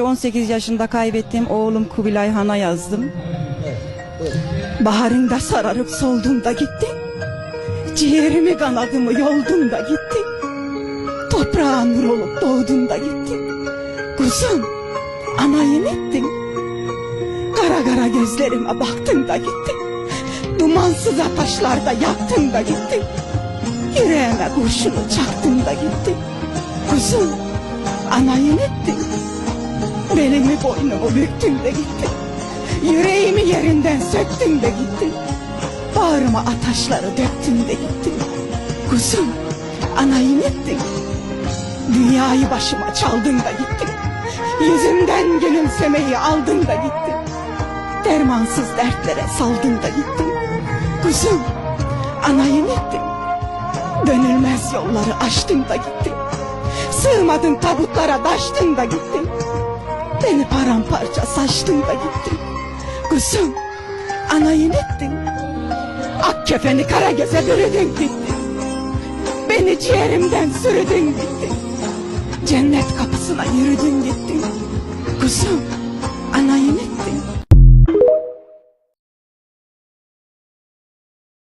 18 yaşında kaybettiğim oğlum Kubilay Han'a yazdım. Baharında sararıp soldun da gitti. Ciğerimi kanadımı yoldun da gitti. Toprağa nur olup doğdun da gitti. Kuzum, anayın ettin. Kara kara gözlerime baktın da gitti. Dumansız ataşlarda yaktın da gitti. Yüreğime kurşunu çaktın da gitti. Kuzum, anayın ettin. Belimi boynumu büktün de gitti. Yüreğimi yerinden söktün de gitti. Bağrıma ataşları döktün de gitti. Kuzum, anayın ettin. Dünyayı başıma çaldın da gitti. Yüzümden gülümsemeyi aldın da gitti. Dermansız dertlere saldın da gitti. Kuzum, anayın ettin. Dönülmez yolları aştın da gitti. Sığmadın tabutlara daştın da gittin. Beni paramparça saçtın da gittin. Kuzum, anayın ettin. Ak kefeni kara göze bürüdün gittin. Beni ciğerimden sürüdün gittin. Cennet kapısına yürüdün gittin. Kuzum,